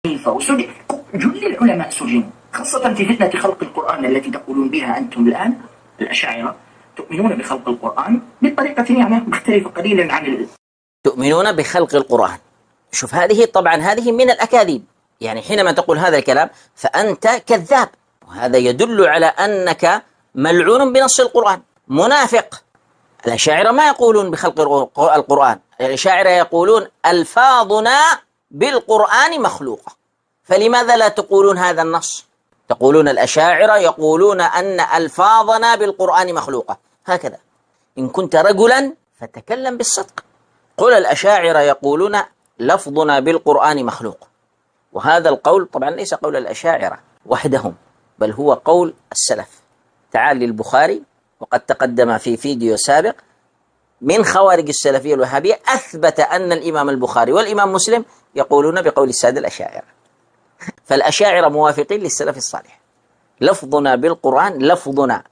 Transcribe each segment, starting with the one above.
وسجن جل العلماء سجنوا، خاصة في فتنة خلق القرآن التي تقولون بها أنتم الآن الأشاعرة، تؤمنون بخلق القرآن بطريقة يعني مختلفة قليلا عن تؤمنون بخلق القرآن. شوف، هذه طبعا هذه من الأكاذيب، يعني حينما تقول هذا الكلام فأنت كذاب، وهذا يدل على أنك ملعون بنص القرآن، منافق. الأشاعرة ما يقولون بخلق القرآن، الأشاعرة يقولون ألفاظنا بالقرآن مخلوقة. فلماذا لا تقولون هذا النص؟ تقولون الأشاعرة يقولون أن ألفاظنا بالقرآن مخلوقة، هكذا. إن كنت رجلا فتكلم بالصدق، قل الأشاعرة يقولون لفظنا بالقرآن مخلوق. وهذا القول طبعا ليس قول الأشاعرة وحدهم، بل هو قول السلف. تعال للبخاري، وقد تقدم في فيديو سابق من خوارج السلفية الوهابية أثبت أن الإمام البخاري والإمام مسلم يقولون بقول السادة الأشاعرة. فالأشاعرة موافقين للسلف الصالح. لفظنا بالقرآن لفظنا،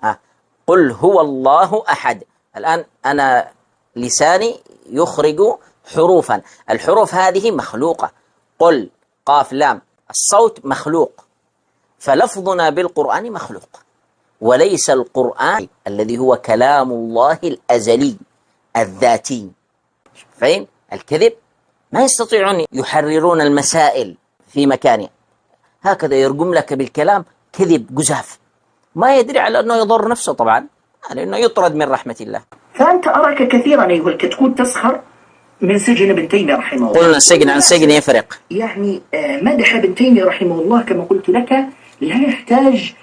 قل هو الله أحد. الآن أنا لساني يخرج حروفا، الحروف هذه مخلوقة، قل قاف لام، الصوت مخلوق. فلفظنا بالقرآن مخلوق، وليس القرآن الذي هو كلام الله الأزلي الذاتي. فين الكذب؟ ما يستطيعون يحررون المسائل في مكانها، هكذا يرقم لك بالكلام كذب جزاف، ما يدري على أنه يضر نفسه طبعا، لأنه يطرد من رحمة الله. فأنت أراك كثيرا أيها الكتكوت تسخر من سجن ابن تيمية رحمه الله. قلنا السجن عن سجن يفرق. يعني مدح ابن تيمية رحمه الله كما قلت لك لا يحتاج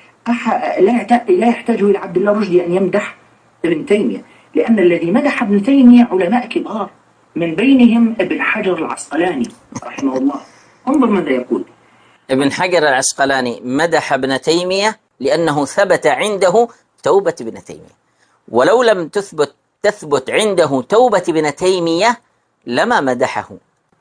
إلى عبد الله رشدي أن يمدح ابن تيمية، لأن الذي مدح ابن تيمية علماء كبار، من بينهم ابن حجر العسقلاني رحمه الله. انظر ماذا يقول ابن حجر العسقلاني: مدح ابن تيمية لأنه ثبت عنده توبة ابن تيمية، ولو لم تثبت عنده توبة ابن تيمية لما مدحه،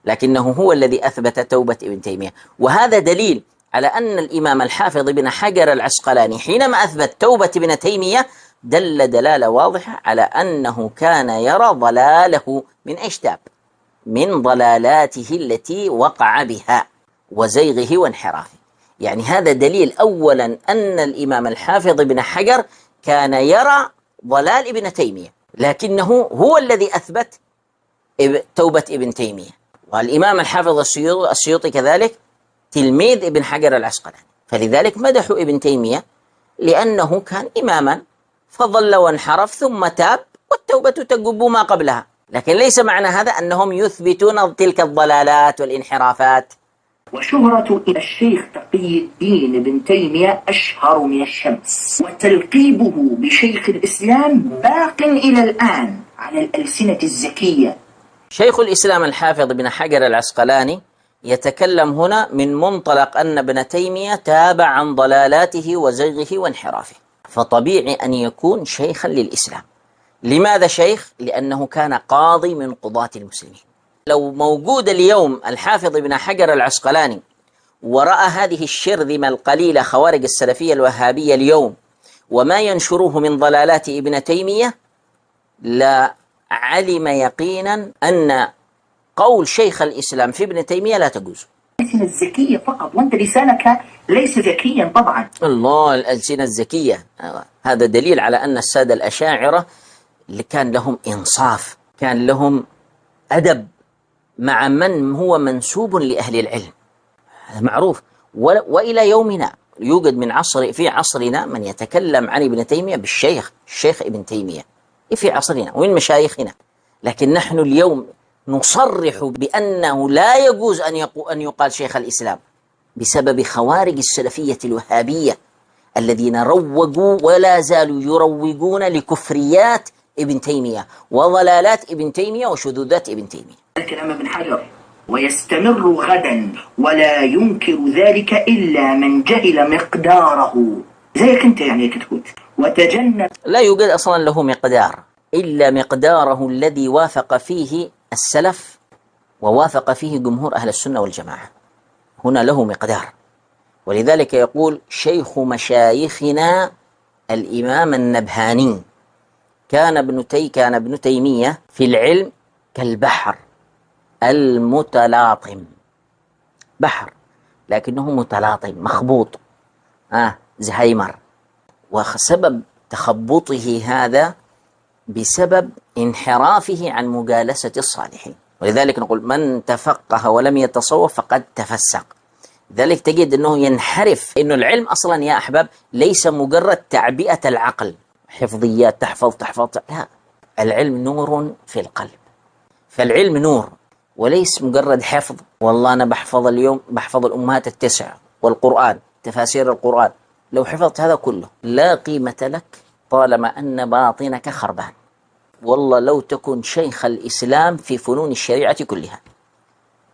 لكنه هو الذي أثبت توبة ابن تيمية. وهذا دليل على أن الإمام الحافظ ابن حجر العسقلاني حينما أثبت توبة ابن تيمية دل دلالة واضحة على أنه كان يرى ضلاله من إيش تاب؟ من ضلالاته التي وقع بها وزيغه وانحرافه. يعني هذا دليل أولا أن الإمام الحافظ ابن حجر كان يرى ضلال ابن تيمية، لكنه هو الذي أثبت توبة ابن تيمية. والإمام الحافظ السيوطي كذلك تلميذ ابن حجر العسقلاني، فلذلك مدحوا ابن تيمية لأنه كان إماما فضل وانحرف ثم تاب، والتوبة تجب ما قبلها. لكن ليس معنى هذا أنهم يثبتون تلك الضلالات والانحرافات. وشهرة الشيخ تقي الدين ابن تيمية أشهر من الشمس، وتلقيبه بشيخ الإسلام باق إلى الآن على الألسنة الزكية. شيخ الإسلام الحافظ ابن حجر العسقلاني يتكلم هنا من منطلق أن ابن تيمية تاب عن ضلالاته وزيغه وانحرافه، فطبيعي أن يكون شيخا للإسلام. لماذا شيخ؟ لأنه كان قاضي من قضاة المسلمين. لو موجود اليوم الحافظ ابن حجر العسقلاني ورأى هذه الشرذمة القليلة خوارج السلفية الوهابية اليوم وما ينشروه من ضلالات ابن تيمية، لا علم يقينا أن قول شيخ الإسلام في ابن تيمية لا تجوز. الألسنة الزكية فقط، وأنت لسانك ليس ذكيا طبعا. الله، الألسنة الزكية، هذا دليل على أن السادة الأشاعرة اللي كان لهم إنصاف، كان لهم أدب مع من هو منسوب لأهل العلم، هذا معروف. وإلى يومنا يوجد في عصرنا من يتكلم عن ابن تيمية بالشيخ، الشيخ ابن تيمية في عصرنا ومن مشايخنا. لكن نحن اليوم نصرح بأنه لا يجوز أن يقال شيخ الإسلام بسبب خوارج السلفية الوهابية الذين روجوا ولا زالوا يروجون لكفريات ابن تيمية وضلالات ابن تيمية وشذوذات ابن تيمية. الكلام ابن حجر ويستمر غدا ولا ينكر ذلك إلا من جهل مقداره، زيك أنت يعني كتكوت. وتجنب، لا يوجد أصلا له مقدار إلا مقداره الذي وافق فيه السلف ووافق فيه جمهور أهل السنة والجماعة، هنا له مقدار. ولذلك يقول شيخ مشايخنا الإمام النبهاني: كان ابن تيمية في العلم كالبحر المتلاطم، بحر لكنه متلاطم مخبوط، زهايمر. وسبب تخبطه هذا بسبب انحرافه عن مجالسة الصالحين، ولذلك نقول من تفقه ولم يتصوف فقد تفسق. ذلك تجد أنه ينحرف، أنه العلم أصلا يا أحباب ليس مجرد تعبئة العقل، حفظيات تحفظ، لا، العلم نور في القلب. فالعلم نور وليس مجرد حفظ. والله أنا بحفظ اليوم، بحفظ الأمهات التسع والقرآن، تفاسير القرآن، لو حفظت هذا كله لا قيمة لك طالما أن باطنك خربان. والله لو تكن شيخ الإسلام في فنون الشريعة كلها،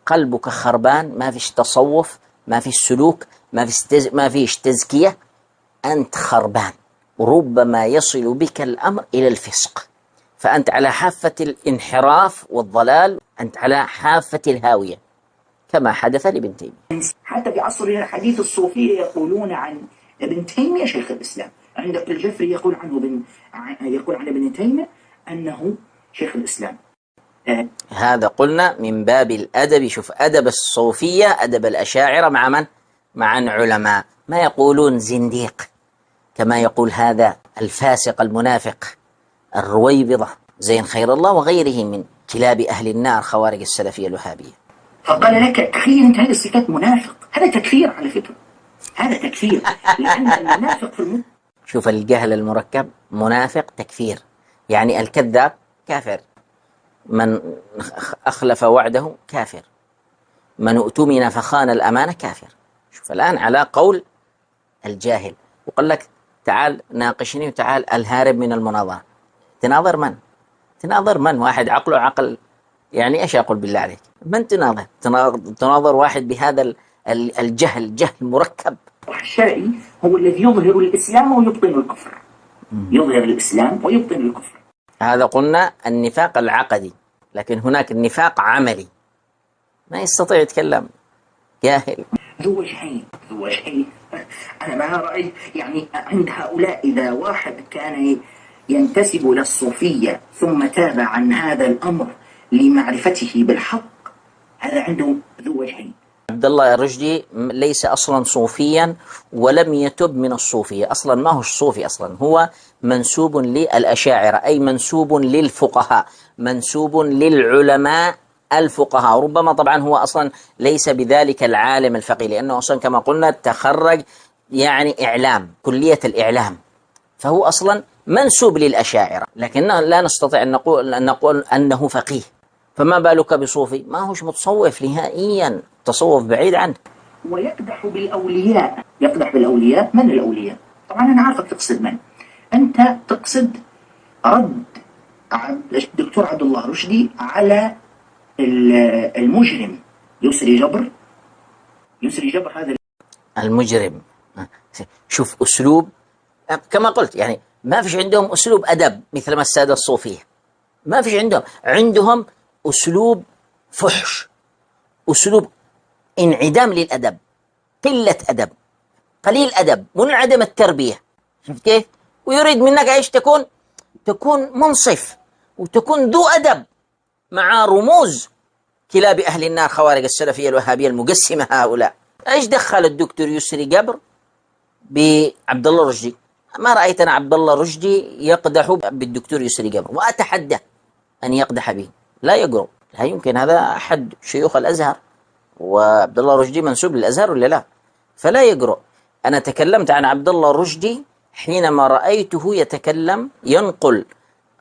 قلبك خربان، ما فيش تصوف، ما فيش سلوك، ما فيش تزكية، أنت خربان، وربما يصل بك الأمر إلى الفسق. فأنت على حافة الانحراف والضلال، أنت على حافة الهاوية، كما حدث لابن تيمية. حتى في عصرنا الحديث الصوفية يقولون عن ابن تيمية شيخ الإسلام. عندك الجفري يقول عن ابن تيمية أنه شيخ الإسلام. هذا قلنا من باب الأدب. شوف أدب الصوفية، أدب الأشاعرة مع من؟ مع علماء. ما يقولون زنديق كما يقول هذا الفاسق المنافق الرويبضة زين خير الله وغيره من كلاب أهل النار خوارج السلفية الوهابية. فقال لك تخيل أنت هذه الصفات منافق، هذا تكفير على فكرة، هذا تكفير، لأن المنافق في شوف الجهل المركب، منافق تكفير، يعني الكذاب كافر، من أخلف وعده كافر، من اؤتمن فخان الأمانة كافر. شوف الآن على قول الجاهل، وقال لك تعال ناقشني وتعال الهارب من المناظرة. تناظر من؟ تناظر من؟ واحد عقله عقل، يعني إيش أقول بالله عليك؟ من تناظر؟ تناظر واحد بهذا الجهل، جهل مركب. الشرعي هو الذي يظهر الإسلام ويبطن الكفر، يظهر الإسلام ويبطن الكفر. هذا قلنا النفاق العقدي، لكن هناك النفاق عملي، ما يستطيع يتكلم، جاهل. ذو وجهين، ذو وجهين. أنا ما رأيت يعني عند هؤلاء إذا واحد كان ينتسب للصوفية ثم تاب عن هذا الأمر لمعرفته بالحق، هذا عنده ذو وجهين. عبد الله الرشدي ليس أصلا صوفيا ولم يتب من الصوفية، أصلا ما هو صوفي، أصلا هو منسوب للأشاعرة، أي منسوب للفقهاء، منسوب للعلماء الفقهاء. ربما طبعا هو أصلا ليس بذلك العالم الفقيه، لأنه أصلا كما قلنا تخرج يعني إعلام، كلية الإعلام، فهو أصلا منسوب للأشاعرة، لكن لا نستطيع أن نقول أنه فقيه. فما بالك بصوفي ما هوش متصوف نهائيا، تصوف بعيد عنه. ويقدح بالأولياء، يقدح بالأولياء. من الأولياء؟ طبعا أنا عارفك تقصد من. أنت تقصد رد الدكتور عبد الله رشدي على المجرم يسري جبر. يسري جبر هذا المجرم. شوف أسلوب، كما قلت يعني ما فيش عندهم أسلوب أدب مثل ما السادة الصوفية، ما فيش عندهم أسلوب فحش، أسلوب انعدام للأدب، قلة أدب، قليل أدب، منعدم التربية. شفت كيف؟ ويريد منك ايش تكون منصف وتكون ذو أدب مع رموز كلاب أهل النار خوارج السلفية الوهابية المقسمة هؤلاء. ايش دخل الدكتور يسري جبر بعبد الله رشدي؟ ما رأيت أنا عبد الله رشدي يقدح بالدكتور يسري جبر، وأتحدى أن يقدح به، لا يقرأ، لا يمكن، هذا أحد شيوخ الأزهر، وعبد الله رشدي منسوب للأزهر ولا لا؟ فلا يقرأ. أنا تكلمت عن عبد الله رشدي حينما رأيته يتكلم ينقل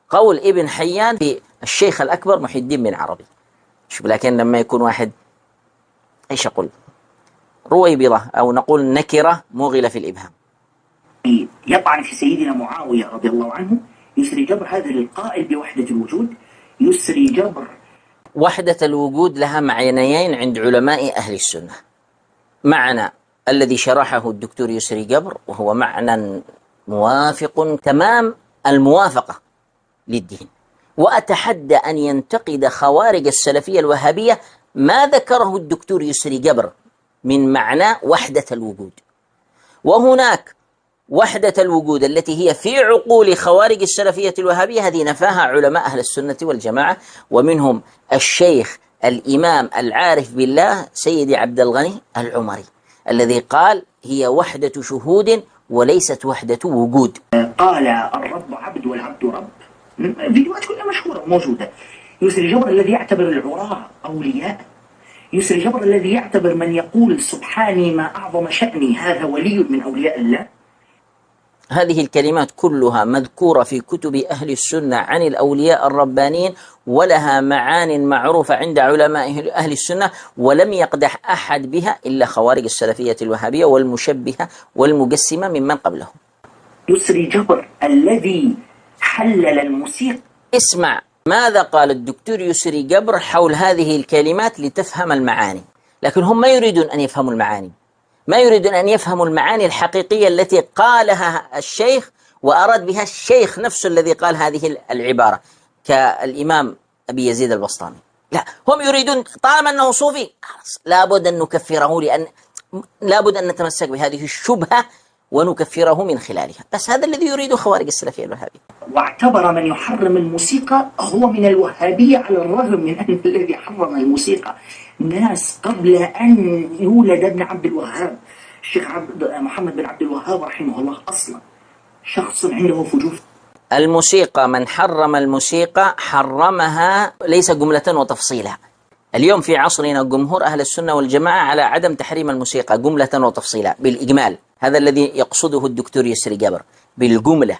قول ابن حيان في الشيخ الأكبر محي الدين بن عربي. شوف، لكن لما يكون واحد ايش أقول، رويبضة أو نقول نكرة مغلة في الإبهام، يطعن في سيدنا معاوية رضي الله عنه، يسري جبر هذا القائل بوحدة الوجود. يسري جبر وحدة الوجود لها معنيين عند علماء أهل السنة. معنى الذي شرحه الدكتور يسري جبر وهو معنى موافق تمام الموافقة للدين، وأتحدى أن ينتقد خوارج السلفية الوهابية ما ذكره الدكتور يسري جبر من معنى وحدة الوجود. وهناك وحدة الوجود التي هي في عقول خوارج السلفية الوهابية، هذه نفاها علماء أهل السنة والجماعة، ومنهم الشيخ الإمام العارف بالله سيدي عبد الغني العمري. الذي قال هي وحدة شهود وليست وحدة وجود. قال الرب عبد والعبد رب، فيديوهات كلها مشهورة وموجودة. يسري جبر الذي يعتبر العراة أولياء، يسري جبر الذي يعتبر من يقول سبحاني ما أعظم شأني هذا ولي من أولياء الله. هذه الكلمات كلها مذكورة في كتب أهل السنة عن الأولياء الربانيين، ولها معان معروفة عند علماء أهل السنة، ولم يقدح أحد بها إلا خوارج السلفية الوهابية والمشبهة والمجسمة ممن قبلهم. يسري جبر الذي حلل الموسيقى. اسمع ماذا قال الدكتور يسري جبر حول هذه الكلمات لتفهم المعاني، لكن هم ما يريدون أن يفهموا المعاني، ما يريدون أن يفهموا المعاني الحقيقية التي قالها الشيخ وأراد بها الشيخ نفسه الذي قال هذه العبارة كالإمام أبي يزيد البسطامي. لا، هم يريدون طالما أنه صوفي لابد أن نكفره، لأن لابد أن نتمسك بهذه الشبهة ونكفره من خلالها. بس هذا الذي يريده خوارج السلفية الوهابية. واعتبر من يحرم الموسيقى هو من الوهابية، على الرغم من أن الذي حرم الموسيقى ناس قبل أن يولد ابن عبد الوهاب. الشيخ محمد بن عبد الوهاب رحمه الله أصلا شخص عنده فجور. الموسيقى من حرم الموسيقى حرمها ليس جملة وتفصيلا. اليوم في عصرنا جمهور أهل السنة والجماعة على عدم تحريم الموسيقى جملة وتفصيلا بالإجمال، هذا الذي يقصده الدكتور يسري جبر بالجملة.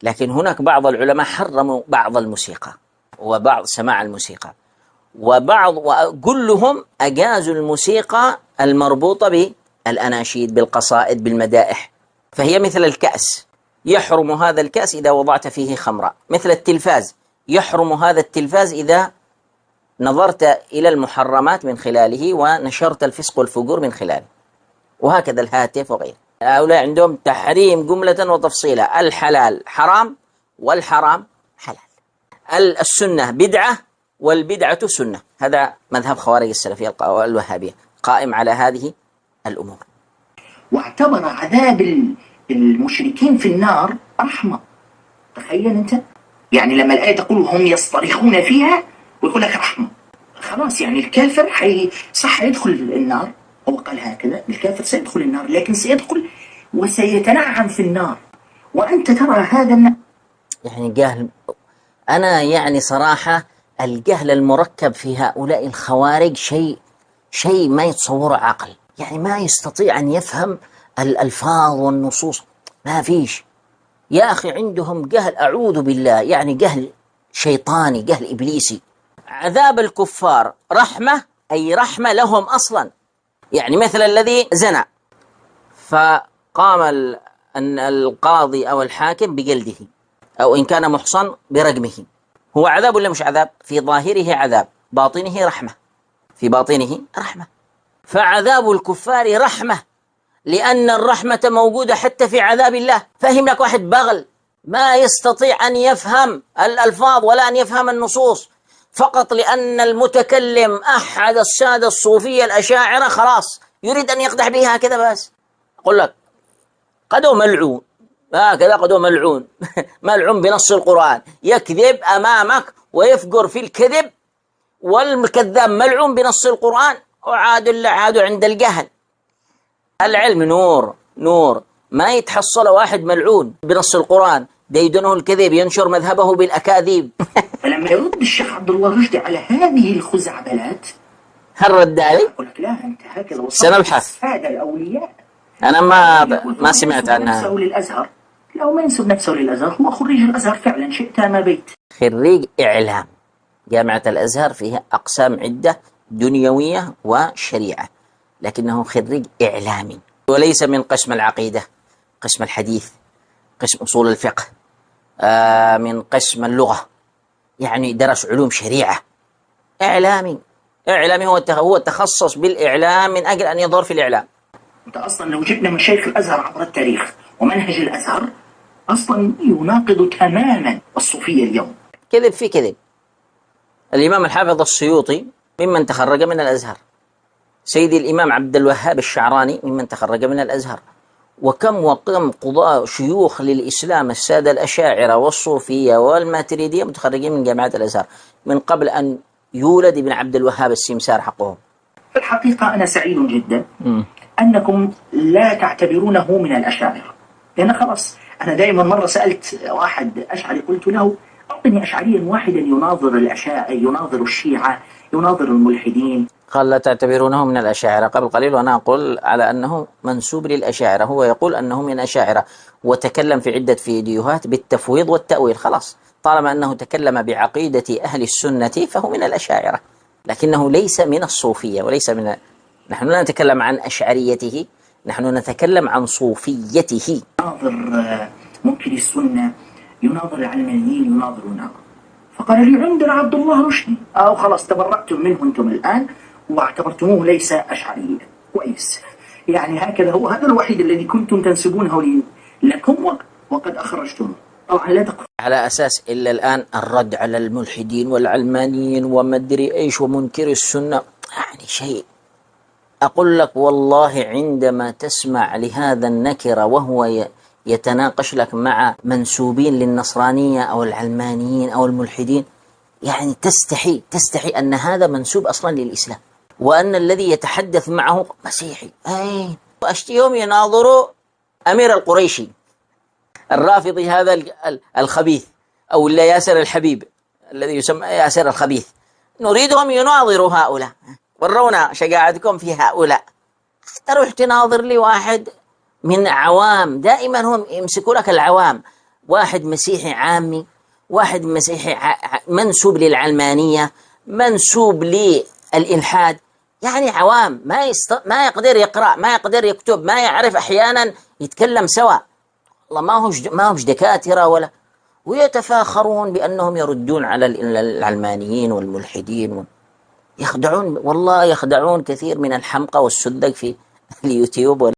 لكن هناك بعض العلماء حرموا بعض الموسيقى وبعض سماع الموسيقى، وكلهم أجازوا الموسيقى المربوطة بالأناشيد بالقصائد بالمدائح، فهي مثل الكأس، يحرم هذا الكأس إذا وضعت فيه خمرا، مثل التلفاز، يحرم هذا التلفاز إذا نظرت إلى المحرمات من خلاله ونشرت الفسق والفجور من خلاله، وهكذا الهاتف وغيره. هؤلاء عندهم تحريم جملة وتفصيلا، الحلال حرام والحرام حلال، السنة بدعة والبدعة سنة. هذا مذهب خوارج السلفية الوهابية قائم على هذه الأمور. واعتبر عذاب المشركين في النار رحمة. تخيل أنت، يعني لما الآية تقول هم يصطرخون فيها ويقول لك رحمة، خلاص يعني الكافر صح يدخل النار، هو قال هكذا الكافر سيدخل النار، لكن سيدخل وسيتنعم في النار، وأنت ترى هذا يعني جهل. أنا يعني صراحة الجهل المركب في هؤلاء الخوارج شيء ما يتصوره عقل، يعني ما يستطيع أن يفهم الألفاظ والنصوص، ما فيش يا أخي، عندهم جهل أعوذ بالله، يعني جهل شيطاني، جهل إبليسي. عذاب الكفار رحمة، أي رحمة لهم أصلا، يعني مثل الذي زنى فقام القاضي أو الحاكم بجلده، أو إن كان محصن برجمه، هو عذاب ولا مش عذاب؟ في ظاهره عذاب، باطنه رحمة، في باطنه رحمة. فعذاب الكفار رحمة، لأن الرحمة موجودة حتى في عذاب الله. فهم لك واحد بغل ما يستطيع أن يفهم الألفاظ ولا أن يفهم النصوص، فقط لأن المتكلم أحد السادة الصوفية الأشاعرة خلاص يريد أن يقدح بها هكذا. بس أقول لك قدو ملعون، هكذا قدو ملعون ملعون بنص القرآن، يكذب أمامك ويفجر في الكذب، والكذاب ملعون بنص القرآن، وعادوا عند الجهل. العلم نور ما يتحصل واحد ملعون بنص القرآن ديدنه الكذب ينشر مذهبه بالأكاذيب. فلما يرد الشيخ عبد الله رشدي على هذه الخزعبلات، هل رد علي؟ أقول لك لا، أنت هكذا سنبحث. هذا الأولياء أنا ما سمعت عنها. نفسه للأزهر، لو ما ينسب نفسه للأزهر هو خريج الأزهر فعلا، شئت ما بيت. خريج إعلام، جامعة الأزهر فيها أقسام عدة دنيوية وشريعة، لكنه خريج إعلامي، وليس من قسم العقيدة، قسم الحديث، قسم أصول الفقه، من قسم اللغة، يعني درس علوم شريعة. إعلامي هو تخصص بالإعلام من أجل أن يظهر في الإعلام. أنت أصلا لو جبنا مشايخ الأزهر عبر التاريخ ومنهج الأزهر أصلا يناقض تماما الصوفية اليوم. كذب في كذب. الإمام الحافظ السيوطي ممن تخرج من الأزهر، سيدي الإمام عبد الوهاب الشعراني ممن تخرج من الأزهر، وكم قضاء شيوخ للإسلام السادة الأشاعرة والصوفية والماتريدية متخرجين من جامعة الأزهر من قبل أن يولد ابن عبد الوهاب السمسار حقهم. في الحقيقة أنا سعيد جدا أنكم لا تعتبرونه من الأشاعرة، لأن خلاص أنا دائما مرة سألت واحد أشعري قلت له أعطني أشعريا واحدا يناظر الأشاعرة، يناظر الشيعة، يناظر الملحدين. قال لا تعتبرونه من الأشاعرة قبل قليل، وأنا أقول على أنه منسوب للأشاعرة، هو يقول أنه من الأشاعرة، وتكلم في عدة فيديوهات بالتفويض والتأويل. خلاص طالما أنه تكلم بعقيدة أهل السنة فهو من الأشاعرة، لكنه ليس من الصوفية وليس من. نحن لا نتكلم عن أشعريته، نحن نتكلم عن صوفيته. يناظر منكر السنة، يناظر العلمانيين، يناظر. فقال لي عندنا عبد الله رشدي، أو خلاص تبرأتم منه أنتم الآن واعتبرتموه ليس أشعريا. كويس، يعني هكذا هو، هذا الوحيد الذي كنتم تنسبونه لكم وقد أخرجتموه. طبعا لا تقول على أساس إلا الآن الرد على الملحدين والعلمانيين ومدري إيش ومنكر السنة، يعني شيء. أقول لك والله عندما تسمع لهذا النكرة وهو يتناقش لك مع منسوبين للنصرانية أو العلمانيين أو الملحدين، يعني تستحي أن هذا منسوب أصلا للإسلام، وأن الذي يتحدث معه مسيحي. أشتيهم يناظروا أمير القريشي الرافضي هذا الخبيث، أو اللي ياسر الحبيب الذي يسمى ياسر الخبيث، نريدهم يناظروا هؤلاء، ورونا شجاعتكم في هؤلاء. تروح تناظر لي واحد من عوام، دائما هم يمسكوا لك العوام، واحد مسيحي عامي، واحد مسيحي منسوب للعلمانية، منسوب للإلحاد، يعني عوام ما يقدر يقرأ، ما يقدر يكتب، ما يعرف، أحيانا يتكلم سوا، والله ما هوش دكاترة ولا، ويتفاخرون بأنهم يردون على العلمانيين والملحدين، يخدعون والله، يخدعون كثير من الحمقى والسذج في اليوتيوب.